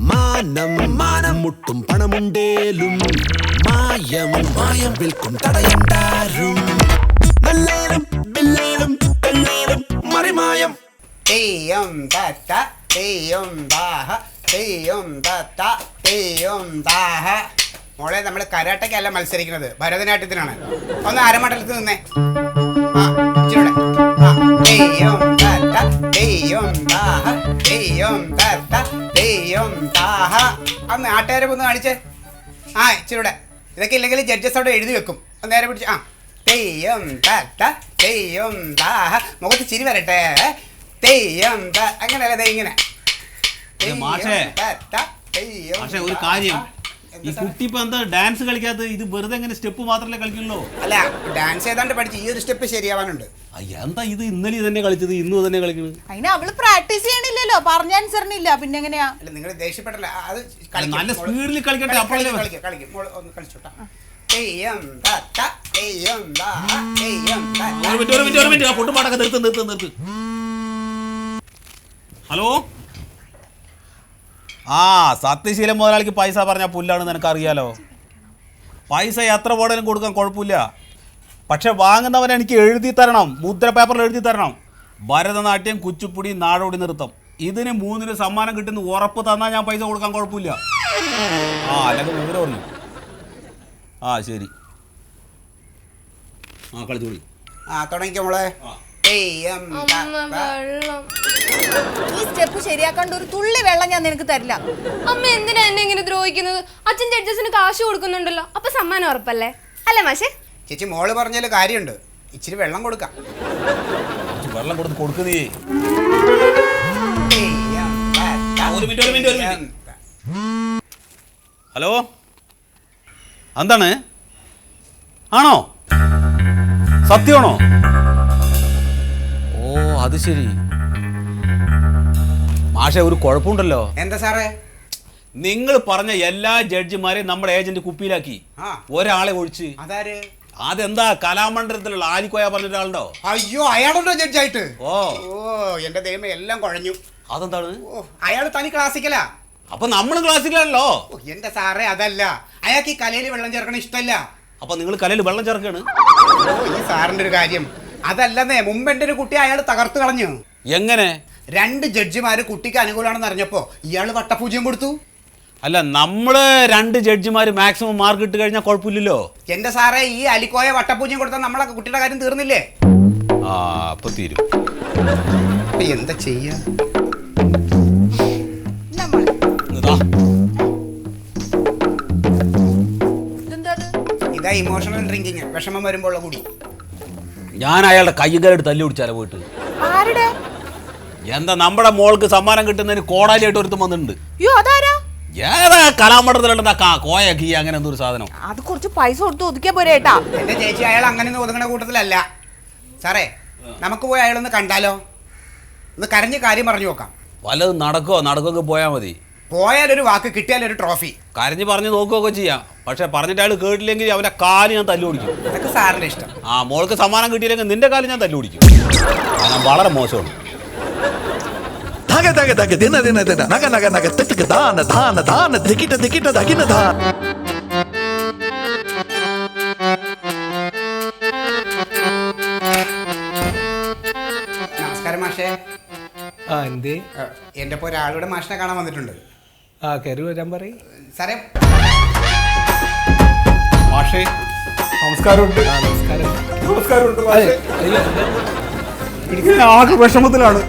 മാനം മാനം മുട്ടും പണമുണ്ടേലും മായം മായം വിൽക്കും തടയണ്ടാരും നല്ലേലും ബില്ലേലും പെണ്ണേലും മറിമായം തെയ്യം തത്ത തെയ്യം ദാഹ തെയ്യം തത്ത തെയ്യം ദാഹ. മോളെ നമ്മൾ കരാട്ടയ്ക്കല്ല മത്സരിക്കുന്നത്, ഭരതനാട്യത്തിനാണ്. ഒന്ന് അരമണ്ഡലത്തിൽ നിന്നേ. ആ ഇച്ചിരൂടെ. ആ തെയ്യം തത്ത തെയ്യം ദാഹ തെയ്യം തത്ത തെയ്യം ദാഹ. ആ നാട്ടുകാരെ ഒന്ന് കാണിച്ചേ. ആ ഇച്ചിരൂടെ. ഇതൊക്കെ ഇല്ലെങ്കിൽ ജഡ്ജസ് അവിടെ എഴുതി വെക്കും. ഒന്ന് നേരെ പിടിച്ച്. ആ തെയ്യം തത്ത തെയ്യം ദാഹ. മുഖത്ത് ചിരി വരട്ടെ. തെയ്യം അങ്ങനെയല്ല, ഇങ്ങനെ. പക്ഷേ ഒരു കാര്യം, ഈ കുട്ടി ഇപ്പൊ എന്താ ഡാൻസ് കളിക്കാത്ത? ഇത് വെറുതെ എങ്ങനെ സ്റ്റെപ്പ് മാത്രമല്ലേ കളിക്കുള്ളൂ? അല്ല, ഡാൻസ് ഏതാണ്ട് പഠിച്ച് ഈ ഒരു സ്റ്റെപ്പ് ശരിയാവാനുണ്ട്. എന്താ ഇത് ഇന്നലെ തന്നെ കളിച്ചത് ഇന്നും തന്നെ കളിക്കുന്നത്? അതിന് അവള് പ്രാക്ടീസ് ചെയ്യണില്ലല്ലോ, പറഞ്ഞനുസരിണില്ല. പിന്നെ എങ്ങനെയാ? അല്ല, നിങ്ങൾ ദേഷ്യപ്പെട്ടല്ല, അത് നല്ല സ്പീഡിൽ കളിക്കട്ടെ. അപ്പോഴല്ലേ കളിച്ചോട്ടാ. തെയ്യം തത്ത തെയ്യം ദാഹ തെയ്യം തത്ത. കൊട്ടുപാടൊക്കെ നിർത്ത്. ഹലോ, ആ സത്യശീലൻ മുതലാളിക്ക് പൈസ പറഞ്ഞാൽ പുല്ലാണെന്ന് എനിക്കറിയാലോ. പൈസ എത്ര പോടേലും കൊടുക്കാൻ കുഴപ്പമില്ല. പക്ഷെ വാങ്ങുന്നവൻ എനിക്ക് എഴുതി തരണം, മുദ്ര പേപ്പറിൽ എഴുതി തരണം. ഭരതനാട്യം, കുച്ചിപ്പുടി, നാടോടി നൃത്തം, ഇതിന് 3 സമ്മാനം കിട്ടുന്ന ഉറപ്പ് തന്നാൽ ഞാൻ പൈസ കൊടുക്കാൻ കുഴപ്പമില്ല. ആ അല്ലെങ്കിൽ വിവരം അറിയും. ആ ശരി, ആ കളിച്ചോളി. ആ തുടങ്ങിക്കോ മോളെ. തെയ്യം ഈ സ്റ്റെപ്പ് ശരിയാക്കാണ്ട് ഒരു തുള്ളി വെള്ളം ഞാൻ നിനക്ക് തരില്ല. അമ്മ എന്തിനാ എന്നെ ഇങ്ങനെ ദ്രോഹിക്കുന്നത്? അച്ഛൻ ജഡ്ജസിന് കാശ് കൊടുക്കുന്നുണ്ടല്ലോ, അപ്പൊ സമ്മാനം ഉറപ്പല്ലേ? അല്ലേ മാഷേ? ചേച്ചി മോള് പറഞ്ഞാല് കാര്യമുണ്ട്. ഇച്ചിരി വെള്ളം കൊടുക്കാം. വെള്ളം കൊടുക്കുന്നേ. ഹലോ, എന്താണ്? ആണോ? സത്യമാണോ? ഓ അത് ശരി. മാഷെ ഒരു കുഴപ്പമുണ്ടല്ലോ. എന്താ സാറേ? നിങ്ങൾ പറഞ്ഞ എല്ലാ ജഡ്ജിമാരെയും നമ്മുടെ ഏജന്റ് കുപ്പിയിലാക്കി, ഒരാളെ ഒഴിച്ച്. അതാര്? അതെന്താ, കലാമണ്ഡലത്തിലുള്ള ആലിക്കോയ പറഞ്ഞ ഒരാളുണ്ടോ? അയ്യോ, അയാളുണ്ടോ ജഡ്ജായിട്ട്? ഓ എന്റെ ദൈവം, എല്ലാം കുഴഞ്ഞു. അതെന്താണ്? അയാൾ തനി ക്ലാസിക്കലാ. അപ്പൊ നമ്മളും ക്ലാസ്സിലാണല്ലോ. എന്റെ സാറേ അതല്ല, അയാൾക്ക് ഈ കലയിൽ വെള്ളം ചേർക്കണ ഇഷ്ടമല്ല. അപ്പൊ നിങ്ങൾ കലയിൽ വെള്ളം ചേർക്കാണ്? ഈ സാറിന്റെ ഒരു കാര്യം അതല്ലെന്നേ. മുമ്പ് എന്റെ ഒരു കുട്ടി അയാൾ തകർത്ത് കളഞ്ഞു. എങ്ങനെ? 2 ജഡ്ജിമാര് കുട്ടിക്ക് അനുകൂലമാണെന്ന് അറിഞ്ഞപ്പോ ഇയാള് വട്ടപൂജ്യം കൊടുത്തു. അല്ല, നമ്മള് 2 ജഡ്ജിമാര് മാക്സിമം മാർക്ക് ഇട്ട് കഴിഞ്ഞാൽ കുഴപ്പമില്ലല്ലോ. എന്റെ സാറേ, ഈ അലിക്കോയ വട്ടപൂജ്യം കൊടുത്താൽ നമ്മളെ കുട്ടിയുടെ കാര്യം തീർന്നില്ലേ? ആ അപ്പൊ തീരും. എന്താ ചെയ്യാ? ഇതാ ഇമോഷണൽ ഡ്രിങ്കിങ്, വിഷമം വരുമ്പോൾ കൂടി. ഞാൻ അയാളുടെ കയ്യുകാരോട് തല്ലി പിടിച്ചാലോ പോയിട്ട്? ആരുടെ? എന്താ, നമ്മുടെ മോൾക്ക് സമ്മാനം കിട്ടുന്നതിന് കോടാലിയായിട്ട് ഒരുത്തും വന്നിട്ടുണ്ട്. ഏതാ കലാമണ്ഡലത്തിലുണ്ടാ കോയ കീ അങ്ങനെ എന്തോ ഒരു സാധനം. അത് കുറച്ച് പൈസ കൊടുത്ത് ഒതുക്കിയാ പോരെ ഏട്ടാ. എന്റെ ചേച്ചി, അയാൾ അങ്ങനെ ഒതുങ്ങണ കൂട്ടത്തിലല്ല. സാറേ, നമുക്ക് പോയി അയാളൊന്ന് കണ്ടാലോ? ഒന്ന് കരഞ്ഞ് കാര്യം പറഞ്ഞു നോക്കാം. വല്ലതും നടക്കുമൊക്കെ പോയാൽ മതി. പോയാലൊരു വാക്ക്, കിട്ടിയാലൊരു ട്രോഫി. കരഞ്ഞ് പറഞ്ഞ് നോക്കുകയൊക്കെ ചെയ്യാം. പക്ഷെ പറഞ്ഞിട്ട് അയാൾ കേട്ടില്ലെങ്കിൽ അവന്റെ കാല് ഞാൻ തല്ലു പിടിക്കും. അതൊക്കെ സാറിന്റെ ഇഷ്ടം. ആ മോൾക്ക് സമ്മാനം കിട്ടിയില്ലെങ്കിൽ നിന്റെ കാല് ഞാൻ തല്ലു പിടിക്കും. ഞാൻ വളരെ മോശമാണ്. ദിന ദിന ദിന നഗ നഗ നഗ തെറ്റിക്ക് ദാന ധാന ധാന ദിക്കിട്ട ദിക്കിട്ട ദകിന ധാന. നമസ്കാരം മാഷേ. എന്തേ? എന്റെ ഇപ്പൊ ഒരാളുടെ മാഷിനെ കാണാൻ വന്നിട്ടുണ്ട്. കയറി വരാൻ പറയും സാറേ. മാഷേ നമസ്കാരമുണ്ട്. നമസ്കാരമുണ്ട്. ആകെ വിഷമത്തിലാണ്.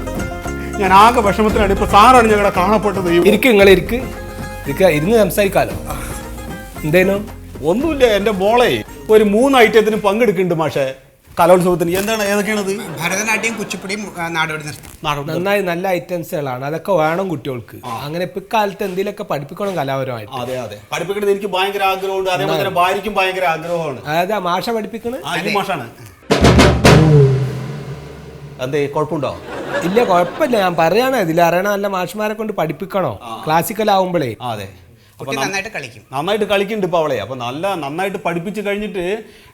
ഇപ്പൊ സാറാണ് ഞങ്ങളെ കാണപ്പെട്ടത്. ഇരിക്ക് ഇരുന്ന് സംസാരിക്കാലോ. എന്തേനോ? ഒന്നുമില്ല, എന്റെ മോളെ ഒരു 3 ഐറ്റത്തിന് പങ്കെടുക്കുന്നുണ്ട് മാഷെ, കലോത്സവത്തിന്. എന്താണ്, ഏതൊക്കെയാണത്? ഭരതനാട്യം, കുച്ചിപ്പുടി, നാടോടി നൃത്തം. നന്നായി നല്ല ഐറ്റംസുകളാണ്. അതൊക്കെ വേണം കുട്ടികൾക്ക്. അങ്ങനെ ഇപ്പൊ കാലത്ത് എന്തെങ്കിലുമൊക്കെ പഠിപ്പിക്കണം കലാപരമായിട്ട്. അതെ, പഠിപ്പിക്കുന്നത് എനിക്ക് ഭയങ്കര ആഗ്രഹമുണ്ട്. അതേപോലെ ഭാര്യയ്ക്കും ഭയങ്കര ആഗ്രഹമാണ്. അതാ മാഷ പഠിപ്പിക്കണ മാഷാണ്. എന്തേ, കുഴപ്പമുണ്ടോ? ഇല്ല, കുഴപ്പമില്ല. ഞാൻ പറയാണ്, ഇതിൽ അറിയണ നല്ല മാഷന്മാരെ കൊണ്ട് പഠിപ്പിക്കണോ ക്ലാസിക്കൽ ആവുമ്പോഴേ. അതെ, കുട്ടി നന്നായിട്ട് കളിക്കും. നന്നായിട്ട് കളിക്കുന്നുണ്ട് ഇപ്പോൾ അവളെ. അപ്പോൾ നന്നായിട്ട് പഠിപ്പിച്ച് കഴിഞ്ഞിട്ട്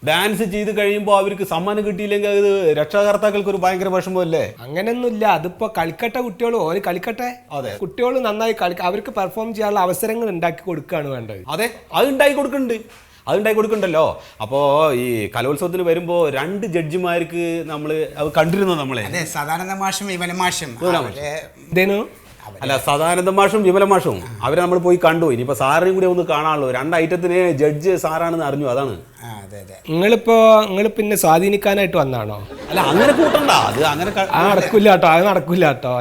ഡാൻസ് ചെയ്ത് കഴിയുമ്പോൾ അവർക്ക് സമ്മാനം കിട്ടിയില്ലെങ്കിൽ അത് രക്ഷാകർത്താക്കൾക്ക് ഒരു ഭയങ്കര വിഷമമല്ലേ? അങ്ങനെയൊന്നുമില്ല. അതിപ്പോ കളിക്കട്ടെ, കുട്ടികൾ ഓര് കളിക്കട്ടെ. അതെ, കുട്ടികൾ നന്നായി അവർക്ക് പെർഫോം ചെയ്യാനുള്ള അവസരങ്ങൾ ഉണ്ടാക്കി കൊടുക്കുകയാണ് വേണ്ടത്. അതെ, അത് ഉണ്ടാക്കി കൊടുക്കുന്നുണ്ടല്ലോ. അപ്പോൾ ഈ കലോത്സവത്തിന് വരുമ്പോൾ 2 ജഡ്ജിമാർക്ക് നമ്മൾ അത് കണ്ടിരുന്നു നമ്മളെ. അതെ, സദാനന്ദ മാഷും വിമല മാഷും. എന്തേനു? അല്ല, സദാനന്ദ മാഷും വിമല മാഷും അവരെ നമ്മൾ പോയി കണ്ടു. ഇനിയിപ്പോൾ സാറിനെയും കൂടി ഒന്ന് കാണാനുള്ളൂ. 2 ഐറ്റത്തിന് ജഡ്ജ് സാറാണെന്ന് അറിഞ്ഞു. അതാണ്. നിങ്ങൾ പിന്നെ സ്വാധീനിക്കാനായിട്ട് വന്നാണോ? അല്ല, അങ്ങനെ കൂട്ടണ്ട. അത് അങ്ങനെ നടക്കില്ല കേട്ടോ.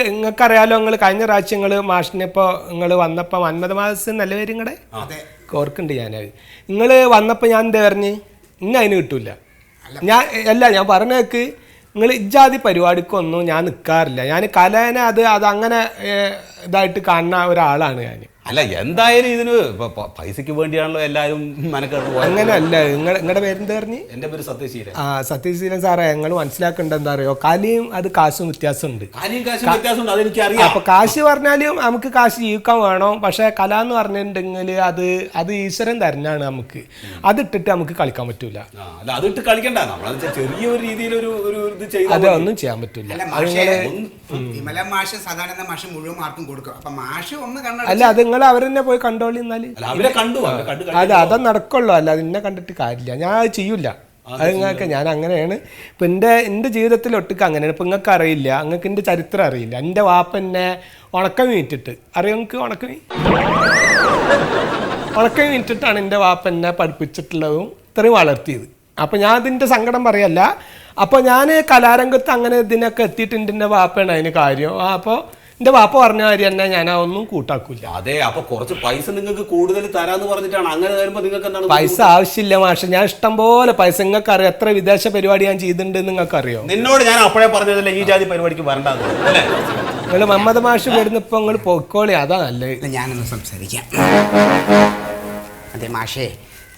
നിങ്ങൾക്കറിയാലോ, നിങ്ങൾ കഴിഞ്ഞ പ്രാവശ്യം മാഷിനെ ഇപ്പോൾ നിങ്ങൾ വന്നപ്പോൾ മന്മഥമാസം നല്ല പേര് നിങ്ങളുടെ ഓർക്കുന്നുണ്ട്. നിങ്ങൾ വന്നപ്പോൾ ഞാൻ എന്താ പറഞ്ഞ് ഇന്ന അതിന് കിട്ടൂല. ഞാൻ പറഞ്ഞേക്ക് നിങ്ങൾ ഇജാതി പരിപാടിക്കൊന്നും ഞാൻ നിൽക്കാറില്ല. ഞാൻ കലേനെ അതങ്ങനെ ഇതായിട്ട് കാണുന്ന ഒരാളാണ് ഞാൻ. അല്ല, എന്തായാലും ഇതിന് പൈസക്ക് വേണ്ടിയാണല്ലോ എല്ലാവരും മനക്കെട്ട്. അങ്ങനെയല്ല. നിങ്ങളുടെ പേരെന്താ പറഞ്ഞ്? എൻ്റെ പേര് സത്യശീലൻ. സത്യശീലൻ സാറേ, ഞങ്ങൾ മനസ്സിലാക്കേണ്ടത് എന്താ അറിയോ, കലയും അത് കാശും വ്യത്യാസമുണ്ട്. അതെനിക്കറിയാം. അപ്പൊ കാശ് പറഞ്ഞാലും നമുക്ക് കാശ് ജീവിക്കാൻ വേണം. പക്ഷെ കല എന്ന് പറഞ്ഞിട്ടുണ്ടെങ്കിൽ അത് ഈശ്വരൻ തരുന്നതാണ്. നമുക്ക് അതിട്ടിട്ട് നമുക്ക് കളിക്കാൻ പറ്റൂല. അതിട്ട് കളിക്കണ്ട. ചെറിയൊരു രീതിയിൽ അതൊന്നും ചെയ്യാൻ പറ്റൂല. അല്ല, അത് നിങ്ങൾ അവരെന്നെ പോയി കണ്ടോളി. എന്നാല് അല്ല, അത് നടക്കുള്ളൂ. അല്ല, അത് എന്നെ കണ്ടിട്ട് കാര്യമില്ല. ഞാൻ അത് ചെയ്യൂല. അത് നിങ്ങൾക്ക് ഞാൻ അങ്ങനെയാണ്. ഇപ്പം എൻ്റെ ജീവിതത്തിൽ ഒട്ടുക്ക് അങ്ങനെയാണ്. ഇപ്പം നിങ്ങൾക്ക് അറിയില്ല, നിങ്ങൾക്ക് എൻ്റെ ചരിത്രം അറിയില്ല. എൻ്റെ വാപ്പ എന്നെ ഉണക്കമീൻ ഇട്ടിട്ട് അറിയാം. നിങ്ങൾക്ക് ഉണക്കമീൻ ഇട്ടിട്ടാണ് എൻ്റെ വാപ്പ എന്നെ പഠിപ്പിച്ചിട്ടുള്ളതും ഇത്രയും വളർത്തിയത്. അപ്പം ഞാൻ അതിൻ്റെ സങ്കടം പറയല്ല. അപ്പോൾ ഞാൻ കലാരംഗത്ത് അങ്ങനെ ഇതിനൊക്കെ എത്തിയിട്ടുണ്ട്. എൻ്റെ വാപ്പയാണ് അതിന് കാര്യം. അപ്പോൾ എൻ്റെ വാപ്പ പറഞ്ഞ കാര്യം തന്നെ ഞാൻ ഒന്നും കൂട്ടാക്കൂല. അതെ, അപ്പൊ കുറച്ച് പൈസ നിങ്ങൾക്ക് കൂടുതൽ തരാന്ന് പറഞ്ഞിട്ടാണ്. അങ്ങനെ വരുമ്പോൾ നിങ്ങൾക്ക് എന്താണ്? പൈസ ആവശ്യമില്ല മാഷെ. ഞാൻ ഇഷ്ടം പോലെ പൈസ, നിങ്ങൾക്ക് അറിയാം എത്ര വിദേശ പരിപാടി ഞാൻ ചെയ്തിട്ടുണ്ട് നിങ്ങൾക്ക് അറിയോ? നിന്നോട് ഞാൻ അപ്പോഴേ പറഞ്ഞതല്ലേ ഈ ജാതി പരിപാടിക്ക് വരണ്ടാന്ന്. അല്ലേ? നിങ്ങൾ മുഹമ്മദ് മാഷ് വരുന്നപ്പോൾ നിങ്ങൾ പൊക്കോളി, അതാ നല്ലത്. ഞാനൊന്ന് സംസാരിക്കാം. അതെ മാഷേ,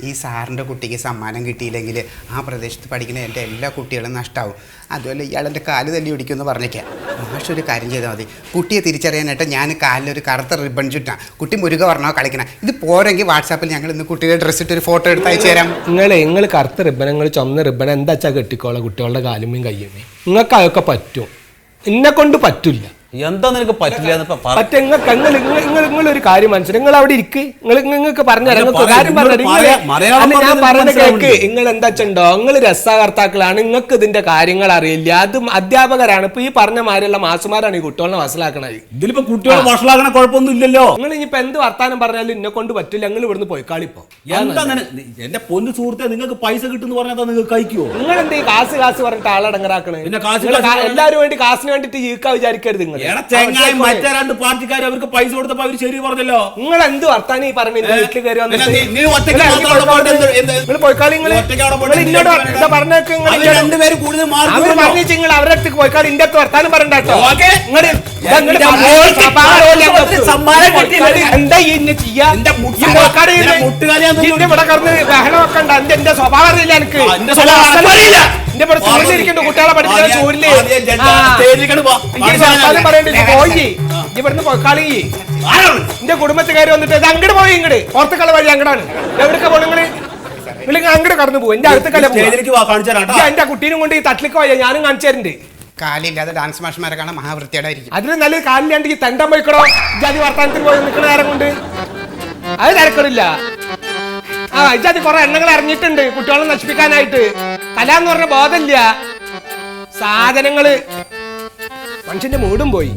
ഈ സാറിൻ്റെ കുട്ടിക്ക് സമ്മാനം കിട്ടിയില്ലെങ്കിൽ ആ പ്രദേശത്ത് പഠിക്കുന്ന എൻ്റെ എല്ലാ കുട്ടികളും നഷ്ടമാവും. അതുപോലെ ഇയാളെൻ്റെ കാല് തല്ലി ഒടിക്കുമെന്ന് പറഞ്ഞേക്കാം. മാഷ് ഒരു കാര്യം ചെയ്താൽ മതി. കുട്ടിയെ തിരിച്ചറിയാനായിട്ട് ഞാൻ കാലിലൊരു കറുത്ത റിബൺ ചുറ്റാം. കുട്ടി മുരുക പറഞ്ഞോ കളിക്കണം. ഇത് പോരെങ്കിൽ വാട്സാപ്പിൽ ഞങ്ങൾ ഇന്ന് കുട്ടിയുടെ ഡ്രസ്സ് ഇട്ട് ഒരു ഫോട്ടോ എടുത്ത് അയച്ചു തരാം. നിങ്ങൾ കറുത്ത റിബൺ, നിങ്ങൾ ചുമന്ന റിബൺ എന്താ വെച്ചാൽ കെട്ടിക്കോളാം കുട്ടികളുടെ കാലുമേയും കയ്യുമേ. നിങ്ങൾക്ക് അതൊക്കെ പറ്റും, എന്നെ കൊണ്ട് പറ്റില്ല. എന്താ നിനക്ക് പറ്റില്ല? നിങ്ങളൊരു കാര്യം മനസ്സിലായി. നിങ്ങൾ അവിടെ ഇരിക്ക്. നിങ്ങൾക്ക് പറഞ്ഞുതരാം. ഞാൻ പറഞ്ഞ കേക്ക്. നിങ്ങൾ എന്താ വെച്ചോ, നിങ്ങൾ രസാകർത്താക്കളാണ്. നിങ്ങൾക്ക് ഇതിന്റെ കാര്യങ്ങൾ അറിയില്ല. അത് അധ്യാപകരാണ്. ഇപ്പൊ ഈ പറഞ്ഞ മാതിരിയുള്ള മാസുമാരാണ് ഈ കുട്ടികളെ വഷളാക്കണത്. ഇതിലിപ്പോ കുട്ടികളെ വഷളാക്കണ കുഴപ്പമൊന്നും ഇല്ലല്ലോ. നിങ്ങൾ ഇനിയിപ്പോ എന്ത് വർത്താനം പറഞ്ഞാലും എന്നെ കൊണ്ട് പറ്റില്ല. നിങ്ങൾ ഇവിടുന്ന് പോയിക്കാളിപ്പോ. എന്റെ പൊന്നു സുഹൃത്തെ, നിങ്ങൾക്ക് പൈസ കിട്ടുന്ന പറഞ്ഞാൽ നിങ്ങൾക്ക് കഴിക്കുമോ? നിങ്ങൾ എന്താ ഈ കാശ് പറഞ്ഞിട്ട് ആളടങ്ങറാക്കണേ? എല്ലാവരും വേണ്ടി കാശിന് വേണ്ടിട്ട് ജീവിക്കാൻ വിചാരിക്കരുത്. നിങ്ങൾ മറ്റേ 2 പാർട്ടിക്കാർ അവർക്ക് പൈസ കൊടുത്തപ്പോ അവര് ശരി പറഞ്ഞല്ലോ. നിങ്ങൾ എന്ത് വർത്താനം ഈ പറഞ്ഞു? വീട്ടിൽ കയറി വന്നിട്ട് അവരുടെ അടുത്ത് പോയിക്കാൾ ഇന്റെ അടുത്ത് വർത്താനം പറയണ്ടോ. എന്താ ഇന്നെ ചെയ്യാ? ഇവിടെ കറന്ന് ബഹളം വെക്കണ്ട. എന്റെ സ്വഭാവം അറിയില്ല. എനിക്ക് എന്റെ ഇവിടെ സൂര്യയിരിക്കണ്ട കുട്ടികളെ പഠിപ്പിക്കാൻ സൂര്യല് പോയി ഇവിടുന്ന് പൊക്കാളി. എന്റെ കുടുംബത്തിൽ കയറി വന്നിട്ട് അങ്ങോട്ട് പോയി. ഇങ്ങോട്ട് പുറത്തേക്കുള്ള വഴി അങ്ങടാണ്. എവിടേക്കാ പോണങ്ങള്? നിങ്ങൾ അങ്ങോട്ട് കടന്നു പോകും. എന്റെ അടുത്ത് എന്റെ കുട്ടീനും കൊണ്ട് ഈ തട്ടിലേക്ക് പോയാ ഞാനും കാണിച്ചു തരുന്നുണ്ട്. കാലില്ലാതെ ഡാൻസ് മാഷ്മാരെ കാണാൻ മഹാവൃത്തിയായിരിക്കും. അതിന് നല്ലൊരു കാലില്ലാണ്ട് ഈ തെണ്ടം പോയിക്കടോ. ജാതി വർത്താനത്തിന് പോയി നിൽക്കുന്ന നേരം കൊണ്ട് അത് തിരക്കടില്ല. ഇജാതി കുറെ എണ്ണങ്ങൾ ഇറങ്ങിയിട്ടുണ്ട് കുട്ടികളെ നശിപ്പിക്കാനായിട്ട്. കല എന്ന് പറഞ്ഞ ബോധമില്ല. സാധനങ്ങള് മനുഷ്യന്റെ മൂടും പോയി.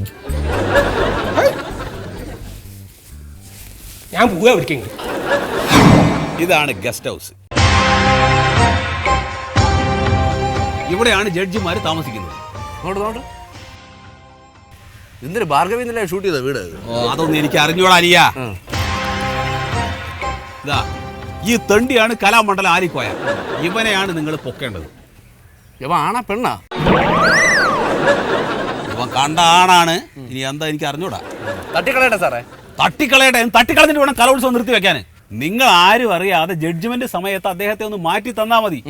ഞാൻ പോവാ വിളിക്കുന്നു. ഇതാണ് ഗസ്റ്റ് ഹൗസ്. ഇവിടെയാണ് ജഡ്ജിമാര് താമസിക്കുന്നത്. എന്തൊരു ഭാർഗവി ഷൂട്ട് ചെയ്ത വീട്? അതൊന്നും എനിക്ക് അറിഞ്ഞോളാ അലിയ. ഇതാ ഈ തെണ്ടിയാണ് കലാമണ്ഡലം ആലിക്കോയ. ഇവനെയാണ് നിങ്ങൾ പൊക്കേണ്ടത്. ഇവ ആണാ പെണ്ണാ? ഇവൻ കണ്ട ആണാണ്. ഇനി എന്താ എനിക്ക് അറിഞ്ഞൂടാ. തട്ടിക്കളയട്ടെ സാറേ? തട്ടിക്കളഞ്ഞിട്ട് വേണം കലോത്സവം നിർത്തി വെക്കാൻ. നിങ്ങൾ ആരും അറിയാതെ ജഡ്ജ്മെന്റ് സമയത്ത് അദ്ദേഹത്തെ ഒന്ന് മാറ്റി തന്നാ മതി.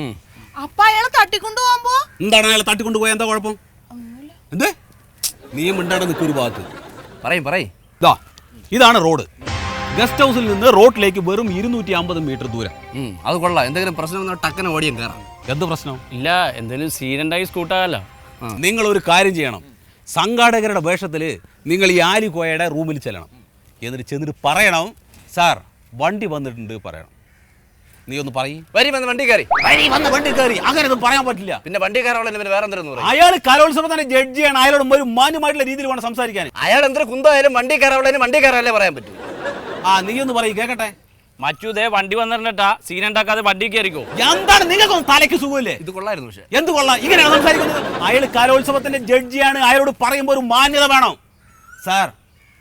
അപ്പൊ അയാളെ തട്ടിക്കൊണ്ടുപോകുമ്പോ എന്താണ് അയാളെ തട്ടിക്കൊണ്ടുപോയാ എന്താ കുഴപ്പം? എന്ത് നീ മിണ്ടാടെ നിൽക്കൊരു ഭാഗത്ത് പറയും. ഇതാണ് റോഡ്. ഗസ്റ്റ് ഹൗസിൽ നിന്ന് റോഡിലേക്ക് വെറും 250 മീറ്റർ ദൂരം. അത് കൊള്ളാം. എന്തെങ്കിലും പ്രശ്നം ടക്കനെ ഓടിയും കയറാം. എന്ത് പ്രശ്നം? ഇല്ല, എന്തെങ്കിലും സീനുണ്ടായി സ്കൂട്ടാകല്ലോ. നിങ്ങൾ ഒരു കാര്യം ചെയ്യണം. സംഘാടകരുടെ വേഷത്തിൽ നിങ്ങൾ ഈ ആലിക്കോയയുടെ റൂമിൽ ചെല്ലണം. ചെന്നിട്ട് പറയണം, സാർ വണ്ടി വന്നിട്ടുണ്ട് പറയണം. നീ ഒന്ന് പറയും. വരി വന്ന് വണ്ടി കയറി. വണ്ടി കയറി അങ്ങനെയൊന്നും പറയാൻ പറ്റില്ല. പിന്നെ വണ്ടി കയറാനുള്ള പിന്നെ വേറെ എന്തെങ്കിലും പറയും. അയാൾ കലോത്സവത്തിന്റെ ജഡ്ജിയാണ്. അയാളോട് ഒരു മാന്യമായിട്ടുള്ള രീതിയിൽ വേണം സംസാരിക്കാൻ. അയാൾ എന്തൊരു കുന്തമായാലും വണ്ടി കയറാവുള്ളതിന് വണ്ടി കയറാനല്ലേ പറയാൻ പറ്റൂ. നീ ഒന്ന് പറയും കേക്കട്ടെ. മറ്റു വണ്ടി വന്നിട്ടാ സീൻ ഉണ്ടാക്കാതെ വണ്ടി കയറിക്കോ. എന്താണ് നിങ്ങൾക്കൊന്നും തലയ്ക്ക് സുഖമില്ലേ? ഇത് കൊള്ളായിരുന്നു. പക്ഷേ എന്ത് കൊള്ളാം? ഇങ്ങനെയാണ് സംസാരിക്കുന്നത്. അയാൾ കലോത്സവത്തിന്റെ ജഡ്ജിയാണ്. അയാളോട് പറയുമ്പോൾ ഒരു മാന്യത വേണം. സാർ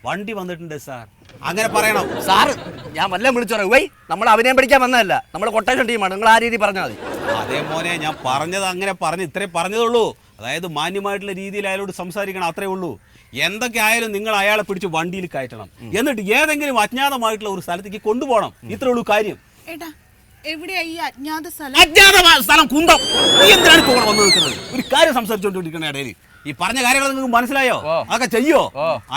വണ്ടി വന്നിട്ടുണ്ട് സാർ, അങ്ങനെ പറയണം. സാറ് ഞാൻ വല്ലതും വിളിച്ചു പറയും. വൈ നമ്മൾ അഭിനയം പഠിക്കാൻ വന്നതല്ല, നമ്മൾ കൊട്ടേഷൻ ടീമാണ്. നിങ്ങൾ ആ രീതി പറഞ്ഞാൽ മതി. അതേ മോനെ, ഞാൻ പറഞ്ഞത് അങ്ങനെ ഇത്രേ പറഞ്ഞതുള്ളൂ. അതായത് മാന്യമായിട്ടുള്ള രീതിയിൽ അയാളോട് സംസാരിക്കണം, അത്രേ ഉള്ളൂ. എന്തൊക്കെ ആയാലും നിങ്ങൾ അയാളെ പിടിച്ച് വണ്ടിയിൽ കയറ്റണം. എന്നിട്ട് ഏതെങ്കിലും അജ്ഞാതമായിട്ടുള്ള ഒരു സ്ഥലത്തേക്ക് കൊണ്ടുപോകണം. ഇത്രേ ഉള്ളൂ കാര്യം. ഏട്ടാ എവിടെയാ ഈ അജ്ഞാത സ്ഥലം? അജ്ഞാതമായ സ്ഥലം കുന്തം. നീ എന്തിനാണ് ഇപ്പോൾ വന്ന് നിൽക്കുന്നത്? ഒരു കാര്യം സംസാരിച്ചുകൊണ്ടിരിക്കണ ഇടയിൽ ഈ പറഞ്ഞ കാര്യങ്ങൾ നിങ്ങൾക്ക് മനസ്സിലായോ? അതൊക്കെ ചെയ്യോ?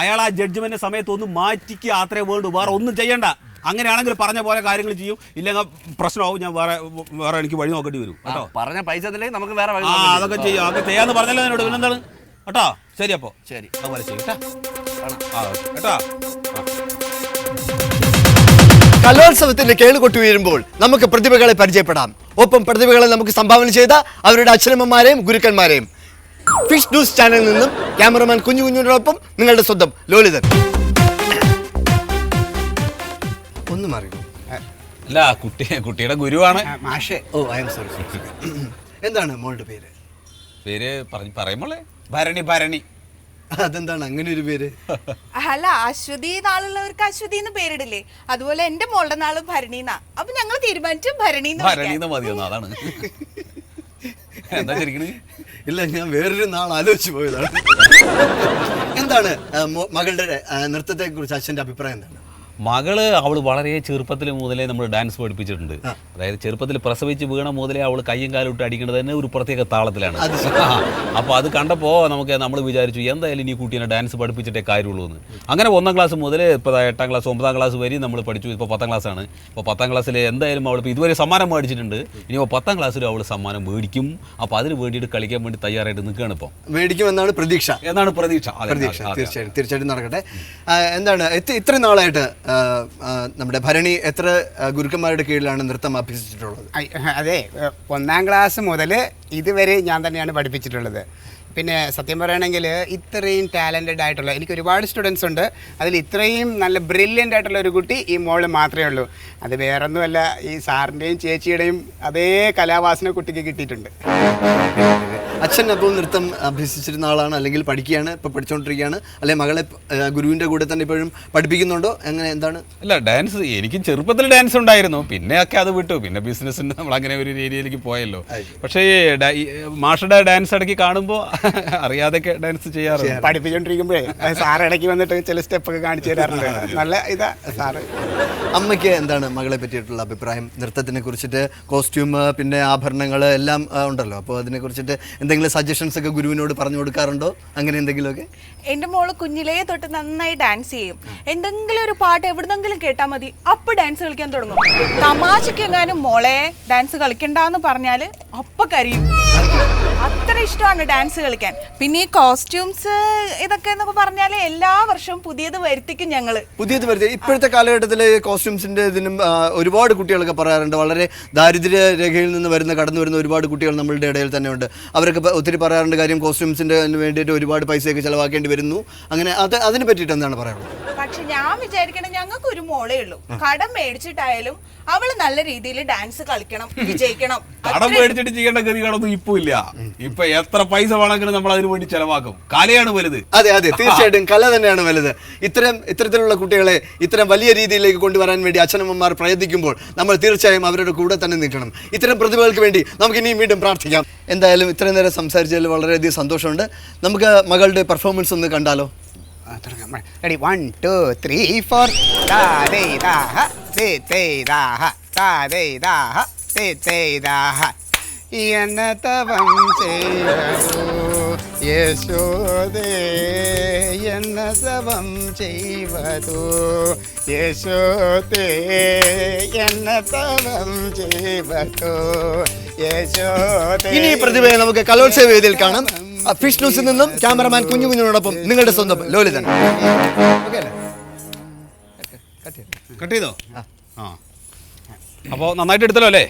അയാൾ ആ ജഡ്ജ്മെന്റ് സമയത്ത് ഒന്ന് മാറ്റിക്ക് അത്രേ വേണ്ടു, വേറെ ഒന്നും ചെയ്യണ്ട. അങ്ങനെയാണെങ്കിൽ പറഞ്ഞ പോലെ കാര്യങ്ങൾ ചെയ്യും. ഇല്ലെങ്കിൽ പ്രശ്നമാവും. ഞാൻ വേറെ എനിക്ക് വഴി നോക്കേണ്ടി വരും കേട്ടോ. പറഞ്ഞ പൈസ നമുക്ക് വേറെ അതൊക്കെ ചെയ്യും. അതൊക്കെ ചെയ്യാന്ന് പറഞ്ഞല്ലോ എന്നോട്. പിന്നെന്താണ് കേട്ടോ? ശരി, അപ്പോ ശരി, അതുപോലെ ചെയ്യും കേട്ടോ. കലോത്സവത്തിന്റെ കേളുകൊട്ടി വീഴുമ്പോൾ നമുക്ക് പ്രതിഭകളെ പരിചയപ്പെടാം. ഒപ്പം പ്രതിഭകളെ നമുക്ക് സംഭാവന ചെയ്ത അവരുടെ അച്ഛനമ്മമാരെയും ഗുരുക്കന്മാരെയും. ഫിഷ് ന്യൂസ് ചാനലിൽ നിന്നും ക്യാമറമാൻ കുഞ്ഞുകുഞ്ഞിനോടൊപ്പം നിങ്ങളുടെ സ്വന്തം ലോലിതൻ. ഒന്നും അറിയൂ. അല്ല, കുട്ടിയുടെ ഗുരുവാണ് മാഷേ. ഓ, ഐ എം സോറി. എന്താണ് മോളുടെ പേര്? പേര് പറയുമ്പോളേ ഭരണി. അതെന്താണ് അങ്ങനെ ഒരു പേര്? അല്ല, അശ്വതി നാളുള്ളവർക്ക് അശ്വതി എന്ന് പേരിടില്ലേ? അതുപോലെ എന്റെ മോളുടെ നാള് ഭരണീന്നാ. അപ്പൊ ഞങ്ങൾ തീരുമാനിച്ചു ഭരണീന്ന് മതിയൊന്നും. അതാണ് എന്താ ശരിക്കണ്? ഇല്ല, ഞാൻ വേറൊരു നാൾ ആലോചിച്ച് പോയതാണ്. എന്താണ് മകളുടെ നൃത്തത്തെ കുറിച്ച് അച്ഛൻ്റെ അഭിപ്രായം എന്താണ്? മകള് അവള് വളരെ ചെറുപ്പത്തിൽ മുതലേ നമ്മൾ ഡാൻസ് പഠിപ്പിച്ചിട്ടുണ്ട്. അതായത് ചെറുപ്പത്തിൽ പ്രസവിച്ച് വീണ മുതലേ അവള് കയ്യും കാലും ഇട്ട് അടിക്കുന്നത് തന്നെ ഒരു പ്രത്യേക താളത്തിലാണ്. അപ്പോൾ അത് കണ്ടപ്പോൾ നമ്മൾ വിചാരിച്ചു എന്തായാലും ഈ കുട്ടീനെ ഡാൻസ് പഠിപ്പിച്ചിട്ടേ കാര്യമുള്ളൂ എന്ന്. അങ്ങനെ 1ാം ക്ലാസ് മുതൽ ഇപ്പോൾ 8ാം ക്ലാസ് 9ാം ക്ലാസ് വരെ നമ്മൾ പഠിച്ചു. ഇപ്പോൾ 10ാം ക്ലാസ്സാണ്. ഇപ്പോൾ 10ാം ക്ലാസ്സിൽ എന്തായാലും അവൾ ഇപ്പോൾ ഇതുവരെ സമ്മാനം മേടിച്ചിട്ടുണ്ട്. ഇനിയിപ്പോൾ 10ാം ക്ലാസ്സിലും അവൾ സമ്മാനം മേടിക്കും. അപ്പോൾ അതിന് വേണ്ടിയിട്ട് കളിക്കാൻ വേണ്ടി തയ്യാറായിട്ട് നിൽക്കുകയാണ്. ഇപ്പോൾ മേടിക്കുമെന്നാണ് പ്രതീക്ഷ. തീർച്ചയായിട്ടും നടക്കട്ടെ. എന്താണ് ഇത്രയും നാളായിട്ട് നമ്മുടെ ഭരണി എത്ര ഗുരുക്കന്മാരുടെ കീഴിലാണ് നൃത്തം അഭ്യസിച്ചിട്ടുള്ളത്? അതെ, 1ാം ക്ലാസ് മുതൽ ഇതുവരെ ഞാൻ തന്നെയാണ് പഠിപ്പിച്ചിട്ടുള്ളത്. പിന്നെ സത്യം പറയുകയാണെങ്കിൽ ഇത്രയും ടാലൻറ്റഡ് ആയിട്ടുള്ള എനിക്ക് ഒരുപാട് സ്റ്റുഡൻസ് ഉണ്ട്. അതിൽ ഇത്രയും നല്ല ബ്രില്യൻ്റ് ആയിട്ടുള്ള ഒരു കുട്ടി ഈ മോള് മാത്രമേ ഉള്ളൂ. അത് വേറൊന്നുമല്ല, ഈ സാറിൻ്റെയും ചേച്ചിയുടെയും അതേ കലാവാസന കുട്ടിക്ക് കിട്ടിയിട്ടുണ്ട്. അച്ഛൻ അപ്പോൾ നൃത്തം അഭ്യസിച്ചിരുന്ന ആളാണ്, അല്ലെങ്കിൽ പഠിക്കുകയാണ്, ഇപ്പോൾ പഠിച്ചുകൊണ്ടിരിക്കുകയാണ്, അല്ലെങ്കിൽ മകളെ ഗുരുവിൻ്റെ കൂടെ തന്നെ ഇപ്പോഴും പഠിപ്പിക്കുന്നുണ്ടോ? എങ്ങനെ എന്താണ്? അല്ല, ഡാൻസ് എനിക്ക് ചെറുപ്പത്തിൽ ഡാൻസ് ഉണ്ടായിരുന്നു. പിന്നെ ഒക്കെ അത് വിട്ടു. പിന്നെ ബിസിനസ്സിന് നമ്മൾ അങ്ങനെ ഒരു ഏരിയയിലേക്ക് പോയല്ലോ. പക്ഷേ മാഷയുടെ ഡാൻസ് ഇടയ്ക്ക് കാണുമ്പോൾ അറിയാതൊക്കെ ഡാൻസ് ചെയ്യാറുണ്ട്. പഠിപ്പിച്ചുകൊണ്ടിരിക്കുമ്പോഴേ സാർ ഇടയ്ക്ക് വന്നിട്ട് ചില സ്റ്റെപ്പൊക്കെ കാണിച്ചു തരാറുണ്ട്. നല്ല ഇതാ സാറ്. അമ്മയ്ക്ക് എന്താണ് മകളെ പറ്റിയിട്ടുള്ള അഭിപ്രായം? നൃത്തത്തിനെ കുറിച്ചിട്ട് കോസ്റ്റ്യൂം, പിന്നെ ആഭരണങ്ങൾ എല്ലാം ഉണ്ടല്ലോ. അപ്പോൾ അതിനെ കുറിച്ചിട്ട് എന്തെങ്കിലും സജഷൻസ് ഒക്കെ ഗുരുവിനോട് പറഞ്ഞു കൊടുക്കാറുണ്ടോ? അങ്ങനെ എന്തെങ്കിലുമൊക്കെ? എന്റെ മോള് കുഞ്ഞിലേ തൊട്ട് നന്നായി ഡാൻസ് ചെയ്യും. എന്തെങ്കിലും ഒരു പാട്ട് എവിടുന്നെങ്കിലും കേട്ടാൽ മതി, അപ്പൊ ഡാൻസ് കളിക്കാൻ തുടങ്ങും. തമാശക്ക് എങ്ങാനും മോളെ ഡാൻസ് കളിക്കണ്ടെന്ന് പറഞ്ഞാല് അപ്പൊ കരയും. അത്ര ഇഷ്ടമാണ് ഡാൻസ് കളിക്കാൻ. പിന്നെ ഈ കോസ്റ്റ്യൂംസ് ഇതൊക്കെ എന്നൊക്കെ പറഞ്ഞാല് എല്ലാ വർഷവും പുതിയത് വരുത്തിക്കും ഞങ്ങള്. പുതിയത് വരുത്തി ഇപ്പോഴത്തെ കാലഘട്ടത്തിലെ കോസ്റ്റ്യൂംസിന്റെ ഇതിനും ഒരുപാട് കുട്ടികളൊക്കെ പറയാറുണ്ട്. വളരെ ദാരിദ്ര്യ രേഖയിൽ നിന്ന് കടന്നു വരുന്ന ഒരുപാട് കുട്ടികൾ നമ്മളുടെ ഇടയിൽ തന്നെ ഉണ്ട്. അവരൊക്കെ ഒത്തിരി പറയാറുണ്ട് കാര്യം കോസ്റ്റ്യൂംസിന്റെ വേണ്ടിയിട്ട് ഒരുപാട് പൈസയൊക്കെ ചിലവാക്കേണ്ടി വരുന്നു. അങ്ങനെ അതിനെ പറ്റിയിട്ട് എന്താണ് പറയാനുള്ളത്? പക്ഷെ ഞാൻ വിചാരിക്കണം, ഞങ്ങൾക്ക് ഒരു മോളേ ഉള്ളൂ. കടം മേടിച്ചിട്ടായാലും അവള് നല്ല രീതിയിൽ ഡാൻസ് കളിക്കണം, വിജയിക്കണം. കടം മേടിച്ചിട്ട് ചെയ്യേണ്ട ഗതികളൊന്നും ഇപ്പൊ ഇല്ല. ഇപ്പൊ എത്ര പൈസ വേണമെങ്കിലും നമ്മൾ അതിന് വേണ്ടി ചെലവാക്കും. കലയാണ് വലുത്. അതെ, തീർച്ചയായിട്ടും കല തന്നെയാണ് വലുത്. ഇത്തരത്തിലുള്ള കുട്ടികളെ ഇത്തരം വലിയ രീതിയിലേക്ക് കൊണ്ടുവരാൻ വേണ്ടി അച്ഛനമ്മമാർ പ്രയത്നിക്കുമ്പോൾ നമ്മൾ തീർച്ചയായും അവരുടെ കൂടെ തന്നെ നിൽക്കണം. ഇത്തരം പ്രതിഭകൾക്ക് വേണ്ടി നമുക്ക് ഇനിയും വീണ്ടും പ്രാർത്ഥിക്കാം. എന്തായാലും ഇത്രയും നേരം സംസാരിച്ചതിൽ വളരെയധികം സന്തോഷമുണ്ട്. നമുക്ക് മകളുടെ പെർഫോമൻസ് ഒന്ന് കണ്ടാലോ? റെഡി, 1 2 3 4. താതേതാഹ തേതേതാഹ താതേതാഹ തേതേതാഹ എന്നതവം ചെയ്യൂ യശോദേ എന്ന തവം ചെയ്വതു യശോദേ എന്ന തവം ചെയ്വതു യശോദേ. ഇനി ഈ പ്രതിഭയെ നമുക്ക് കലോത്സവ വേദിയിൽ കാണാം. ഫിഷ് ന്യൂസിൽ നിന്നും ക്യാമറമാൻ കുഞ്ഞുകുഞ്ഞിനോടൊപ്പം നിങ്ങളുടെ സ്വന്തം ലോലിതൻ. കട്ട് ചെയ്തോ? ആ അപ്പോൾ നന്നായിട്ട് എടുത്തല്ലോ അല്ലേ?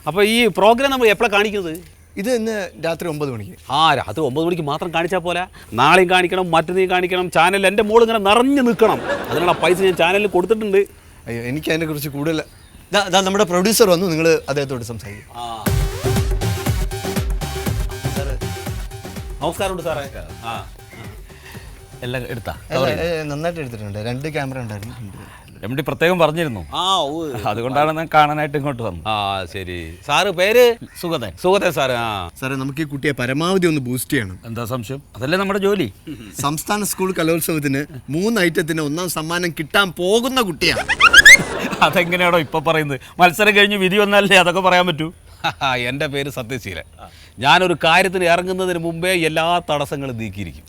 അപ്പോൾ ഈ പ്രോഗ്രാം നമ്മൾ എപ്പോഴാണ് കാണിക്കുന്നത്? ഇത് ഇന്ന് രാത്രി 9 മണിക്ക്. രാത്രി 9 മണിക്ക് മാത്രം കാണിച്ചാൽ പോരാ, നാളെയും കാണിക്കണം, മറ്റന്നേയും കാണിക്കണം. ചാനലിൽ എൻ്റെ മോൾ ഇങ്ങനെ നിറഞ്ഞു നിൽക്കണം. അതിനുള്ള പൈസ ഞാൻ ചാനലിൽ കൊടുത്തിട്ടുണ്ട്. അയ്യോ, എനിക്ക് അതിനെക്കുറിച്ച് കൂടുതൽ നമ്മുടെ പ്രൊഡ്യൂസർ വന്നു, നിങ്ങൾ അദ്ദേഹത്തോട് സംസാരിക്കും. നമസ്കാരമുണ്ട് സാറേ. എല്ലാം എടുത്താ നന്നായിട്ട് എടുത്തിട്ടുണ്ട്. 2 ക്യാമറ ഉണ്ടായിരുന്നു. എം ഡി പ്രത്യേകം പറഞ്ഞിരുന്നു. അതുകൊണ്ടാണ് ഞാൻ കാണാനായിട്ട് ഇങ്ങോട്ട് വന്നത്. ശരി. സാറ് പേര്? സുഗതൻ. സുഗതൻ സാറ്. സാറേ, നമുക്ക് ഈ കുട്ടിയെ പരമാവധി ഒന്ന് ബൂസ്റ്റ് ചെയ്യണം. എന്താ സംശയം? അതല്ലേ നമ്മുടെ ജോലി. സംസ്ഥാന സ്കൂൾ കലോത്സവത്തിന് 3 ഐറ്റത്തിന് 1ാം സമ്മാനം കിട്ടാൻ പോകുന്ന കുട്ടിയാണ്. അതെങ്ങനെയാണോ ഇപ്പൊ പറയുന്നത്? മത്സരം കഴിഞ്ഞ് വിധി വന്നല്ലേ അതൊക്കെ പറയാൻ പറ്റൂ. എൻ്റെ പേര് സത്യശീലൻ. ഞാനൊരു കാര്യത്തിന് ഇറങ്ങുന്നതിന് മുമ്പേ എല്ലാ തടസ്സങ്ങളും നീക്കിയിരിക്കും.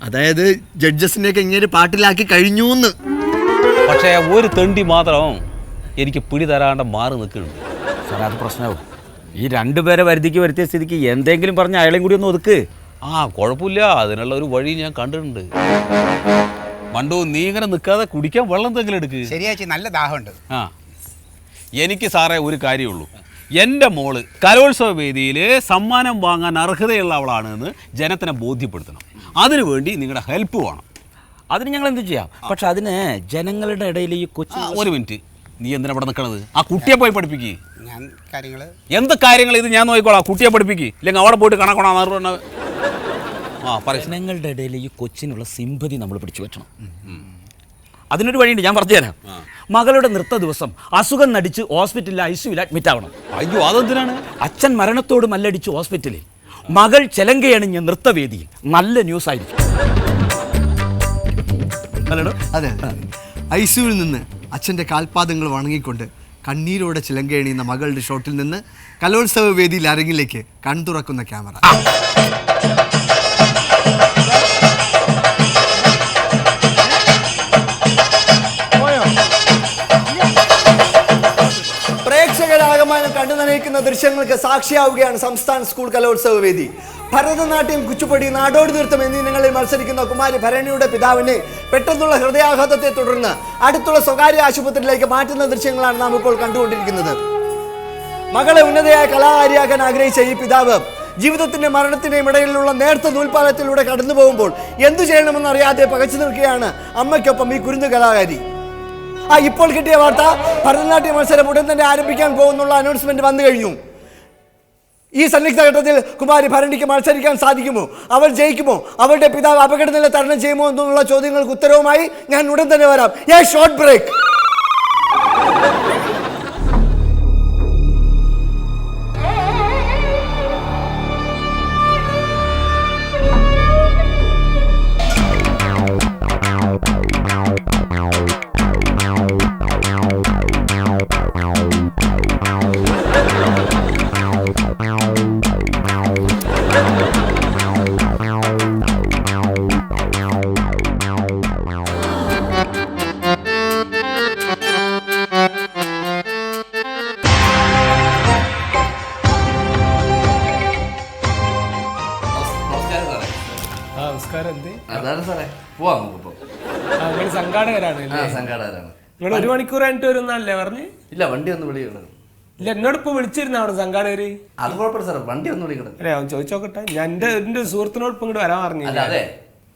അതായത് ജഡ്ജസിനെയൊക്കെ ഇങ്ങനെ പാട്ടിലാക്കി കഴിഞ്ഞൂന്ന്. പക്ഷേ ഒരു തെണ്ടി മാത്രം എനിക്ക് പിടി തരാണ്ട് മാറി നിൽക്കുന്നുണ്ട്. സാറേ, അത് പ്രശ്നമാവും. ഈ 2 പേരെ വരുതിക്ക് വരുത്തിയ സ്ഥിതിക്ക് എന്തെങ്കിലും പറഞ്ഞ് അയാളെയും കൂടി ഒന്ന് ഒതുക്ക്. കുഴപ്പമില്ല, അതിനുള്ള ഒരു വഴി ഞാൻ കണ്ടിട്ടുണ്ട്. മണ്ടു, നീ ഇങ്ങനെ നിൽക്കാതെ കുടിക്കാൻ വെള്ളം എന്തെങ്കിലും എടുക്ക്. ശരിയാച്ചി, നല്ല ദാഹമുണ്ട്. എനിക്ക് സാറേ ഒരു കാര്യമുള്ളൂ. എൻ്റെ മോള് കലോത്സവ വേദിയിൽ സമ്മാനം വാങ്ങാൻ അർഹതയുള്ളവളാണ് എന്ന് ജനത്തിനെ ബോധ്യപ്പെടുത്തണം. അതിനുവേണ്ടി നിങ്ങളുടെ ഹെൽപ്പ് വേണം. അതിന് ഞങ്ങൾ എന്ത് ചെയ്യാം? പക്ഷെ അതിന് ജനങ്ങളുടെ ഇടയിൽ ഈ കൊച്ചു. ഒരു മിനിറ്റ്, നീ എന്തിനാ ഇവിടെ നിൽക്കണത്? ആ കുട്ടിയെ പോയി പഠിപ്പിക്കുക. ഞാൻ കാര്യങ്ങൾ എന്ത് കാര്യങ്ങൾ? ഇത് ഞാൻ നോക്കിക്കോളാം. കുട്ടിയെ പഠിപ്പിക്കുക. ഇല്ലെങ്കിൽ അവിടെ പോയിട്ട് കണക്കണ. ജനങ്ങളുടെ ഇടയിൽ ഈ കൊച്ചിനുള്ള സിമ്പതി നമ്മൾ പിടിച്ചു വെച്ചണം. അതിനൊരു വഴിയുണ്ട്, ഞാൻ പറഞ്ഞുതരാം. മകളുടെ നൃത്ത ദിവസം അസുഖം നടിച്ച് ഹോസ്പിറ്റലിൽ ICUവിൽ അഡ്മിറ്റ് ആവണം. അയ്യോ, അതെന്തിനാണ്? അച്ഛൻ മരണത്തോട് മല്ലടിച്ച് ഹോസ്പിറ്റലിൽ, മകൾ ചെലങ്കയണിഞ്ഞ നൃത്തവേദിയിൽ. നല്ല ന്യൂസ് ആയിരിക്കും. അതെ, ICUവിൽ നിന്ന് അച്ഛൻ്റെ കാൽപാദങ്ങൾ വണങ്ങിക്കൊണ്ട് കണ്ണീരോടെ ചിലങ്കയണിയുന്ന മകളുടെ ഷോട്ടിൽ നിന്ന് കലോത്സവ വേദിയിൽ അരങ്ങിലേക്ക് കൺതുറക്കുന്ന ക്യാമറ. പ്രേക്ഷകരാകമാനം കണ്ടു നനയിക്കുന്ന ദൃശ്യങ്ങൾക്ക് സാക്ഷിയാവുകയാണ് സംസ്ഥാന സ്കൂൾ കലോത്സവ വേദി. ഭരതനാട്യം, കുച്ചുപ്പടി, നാടോടി നൃത്തം എന്നിനങ്ങളിൽ മത്സരിക്കുന്ന കുമാരി ഭരണിയുടെ പിതാവിനെ പെട്ടെന്നുള്ള ഹൃദയാഘാതത്തെ തുടർന്ന് അടുത്തുള്ള സ്വകാര്യ ആശുപത്രിയിലേക്ക് മാറ്റുന്ന ദൃശ്യങ്ങളാണ് നാം ഇപ്പോൾ കണ്ടുകൊണ്ടിരിക്കുന്നത്. മകളെ ഉന്നതയായ കലാകാരിയാക്കാൻ ആഗ്രഹിച്ച ഈ പിതാവ് ജീവിതത്തിന്റെ മരണത്തിന്റെയും ഇടയിലുള്ള നേർത്ത നൂൽപാലത്തിലൂടെ കടന്നു പോകുമ്പോൾ എന്തു ചെയ്യണമെന്നറിയാതെ പകച്ചു നിൽക്കുകയാണ് അമ്മയ്ക്കൊപ്പം ഈ കുരുന്നു കലാകാരി. ഇപ്പോൾ കിട്ടിയ വാർത്ത, ഭരതനാട്യ മത്സരം ഉടൻ തന്നെ ആരംഭിക്കാൻ പോകുന്നുള്ള അനൗൺസ്മെന്റ് വന്നു കഴിഞ്ഞു. ഈ സന്നിഗ്ധ ഘട്ടത്തിൽ കുമാരി ഭരണിക്ക് മത്സരിക്കാൻ സാധിക്കുമോ? അവൾ ജയിക്കുമോ? അവളുടെ പിതാവ് അപകടനില തരണം ചെയ്യുമോ എന്നുള്ള ചോദ്യങ്ങൾക്ക് ഉത്തരവുമായി ഞാൻ ഉടൻ തന്നെ വരാം. Short break. സംഘാടകരാണ്. നിങ്ങൾ 1 മണിക്കൂർ കഴിഞ്ഞിട്ട് വരുന്നല്ലേ പറഞ്ഞ്? ഇല്ല, വണ്ടി ഒന്ന് വിളിക്കണം. ഇല്ല, എന്നോട് ഇപ്പൊ വിളിച്ചിരുന്ന അവിടെ സംഘാടകര്. അത് കുഴപ്പമില്ല സാറേ, വണ്ടി ഒന്ന് വിളിക്കണം. അല്ലെ, അവൻ ചോദിച്ചോക്കട്ടെ. ഞാൻ എന്റെ സുഹൃത്തിനോട് ഇപ്പൊ ഇങ്ങോട്ട് വരാൻ പറഞ്ഞു. അതെ,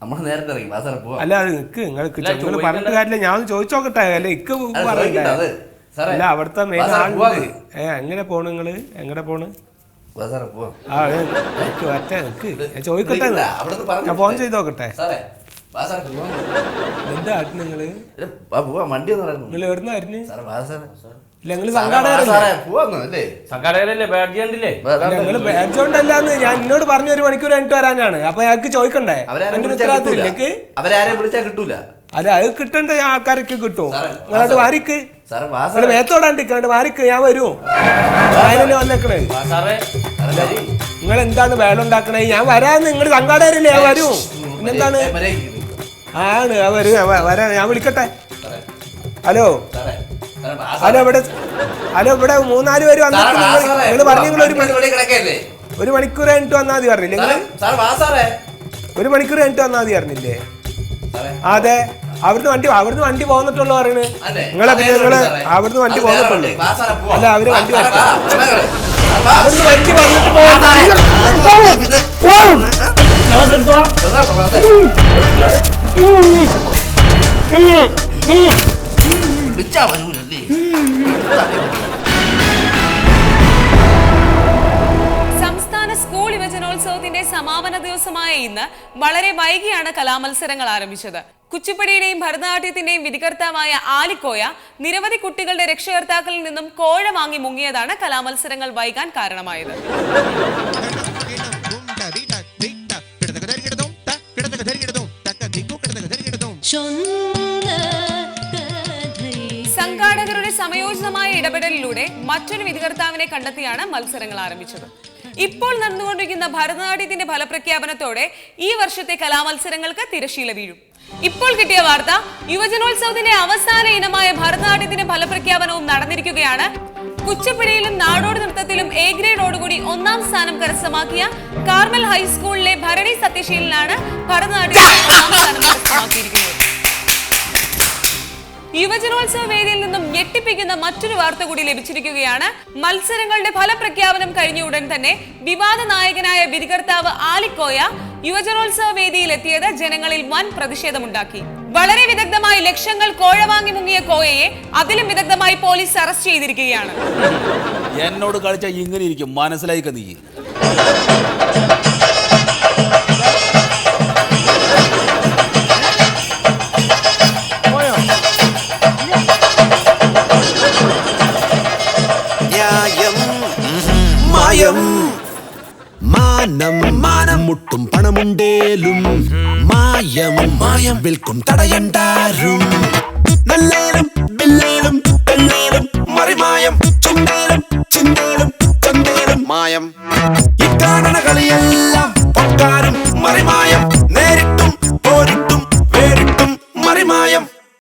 നമ്മൾ നേരത്തെ ഇറങ്ങി സാറേ പോവാം. അല്ല, അത് നിങ്ങൾ പറഞ്ഞിട്ട് കാര്യമില്ല, ഞാൻ ഒന്ന് ചോദിച്ചോക്കട്ടെ. അല്ലെ, ഇക്ക് പറയണ്ടേ? അല്ല, അവിടുത്തെ മെയിൻ ആളുണ്ട്. എങ്ങനെ പോണ് നിങ്ങള്? എങ്ങനെ പോണ്? ചോദിക്കട്ടെ, ഞാൻ ഫോൺ ചെയ്ത് നോക്കട്ടെ. എന്താ നിങ്ങള് നിങ്ങൾ എവിടുന്ന വരുന്നു? ഞങ്ങള് സംഘാടകരല്ലേ? ഞങ്ങള് ബാഡ്ജ് കൊണ്ടല്ലാന്ന് ഞാൻ എന്നോട് പറഞ്ഞു 1 മണിക്കൂർ കഴിഞ്ഞിട്ട് വരാനാണ്. അപ്പൊ ഞങ്ങൾക്ക് ചോദിക്കണ്ടേ? അവരാരെ വിളിച്ചാൽ കിട്ടൂല. അല്ല, അത് കിട്ടേണ്ട ആൾക്കാരൊക്കെ കിട്ടും. നിങ്ങളോട് വാരിക്ക് മേത്തോടാണ്ടിക്കാണ്ട് വാരിക്ക്, ഞാൻ വരുമോ? വന്നേക്കണേ. നിങ്ങൾ എന്താണ് വേളം ഉണ്ടാക്കണേ? ഞാൻ വരാന്ന്, നിങ്ങൾ സംഘാടകരല്ലേ? ഞാൻ വരൂ. പിന്നെന്താണ്? ആണ് വരൂ, വരാ. ഞാൻ വിളിക്കട്ടെ. ഹലോ ഹലോ, ഇവിടെ 3-4 പേര് വന്നിട്ട് നിങ്ങൾ പറഞ്ഞു ഒരു മണിക്കൂർ കഴിഞ്ഞിട്ട് വന്നാൽ മതി പറഞ്ഞില്ലേ? ഒരു മണിക്കൂർ കഴിഞ്ഞിട്ട് വന്നാൽ മതി പറഞ്ഞില്ലേ? അതെ, അവിടുന്ന് വണ്ടി പോന്നിട്ടുള്ളൂ പറയണ്. നിങ്ങളെ അവിടുന്ന് വണ്ടി പോന്നിട്ടുള്ളൂ. അല്ല, അവര് വണ്ടി അവിടുന്ന് വണ്ടി വന്നിട്ട് സംസ്ഥാന സ്കൂൾ യുവജനോത്സവത്തിന്റെ സമാപന ദിവസമായ ഇന്ന് വളരെ വൈകിയാണ് കലാമത്സരങ്ങൾ ആരംഭിച്ചത്. കുച്ചിപ്പുടിയുടെയും ഭരതനാട്യത്തിന്റെയും വിധികർത്താവായ ആലിക്കോയ നിരവധി കുട്ടികളുടെ രക്ഷകർത്താക്കളിൽ നിന്നും കോഴ വാങ്ങി മുങ്ങിയതാണ് കലാമത്സരങ്ങൾ വൈകാൻ കാരണമായത്. സംഘാടകരുടെ സമയോചിതമായ ഇടപെടലിലൂടെ മറ്റൊരു വിധികർത്താവിനെ കണ്ടെത്തിയാണ് മത്സരങ്ങൾ ആരംഭിച്ചത്. ഇപ്പോൾ നടന്നുകൊണ്ടിരിക്കുന്ന ഭരതനാട്യത്തിന്റെ ഫലപ്രഖ്യാപനത്തോടെ ഈ വർഷത്തെ കലാമത്സരങ്ങൾക്ക് തിരശീല വീഴും. ഇപ്പോൾ കിട്ടിയ വാർത്ത, യുവജനോത്സവത്തിന്റെ അവസാന ഇനമായ ഭരതനാട്യത്തിന്റെ ഫലപ്രഖ്യാപനവും നടന്നിരിക്കുകയാണ്. കുച്ചിപ്പുടിയിലും നാടോടി നൃത്തത്തിലും എ ഗ്രേഡോടുകൂടി 1ാം സ്ഥാനം കരസ്ഥമാക്കിയ കാർമൽ ഹൈസ്കൂളിലെ ഭരണി സത്യശീലനാണ് ഭരതനാട്യത്തിൽ 1ാം സ്ഥാനം കരസ്ഥമാക്കിയിരിക്കുന്നത്. യുവജനോത്സവ വേദിയിൽ നിന്നും ഞെട്ടിപ്പിക്കുന്ന മറ്റൊരു വാർത്ത കൂടി ലഭിച്ചിരിക്കുകയാണ്. മത്സരങ്ങളുടെ ഫലപ്രഖ്യാപനം കഴിഞ്ഞ ഉടൻ തന്നെ വിവാദ നായകനായ വിധികർത്താവ് ആലിക്കോയ യുവജനോത്സവ വേദിയിൽ എത്തിയത് ജനങ്ങളിൽ വൻ പ്രതിഷേധമുണ്ടാക്കി. വളരെ വിദഗ്ധമായി ലക്ഷങ്ങൾ കോഴ വാങ്ങി മുങ്ങിയ കോയയെ അതിലും വിദഗ്ധമായി പോലീസ് അറസ്റ്റ് ചെയ്തിരിക്കുകയാണ്. എന്നോട് കളിച്ച ഇങ്ങനെ ഇരിക്കും, മനസ്സിലായിക്ക നീ. മാനം മുട്ടും പണമുണ്ടേലും മായം വിൽക്കും തടയണ്ടാരും. നല്ലേലും ബില്ലേലും പെണ്ണേലും മറിമായം ചുണ്ടേലും ചിന്തേലും ചന്തേലും മായം. ഇക്കാണ കളിയെല്ലാം പൊക്കാരും മറിമായം.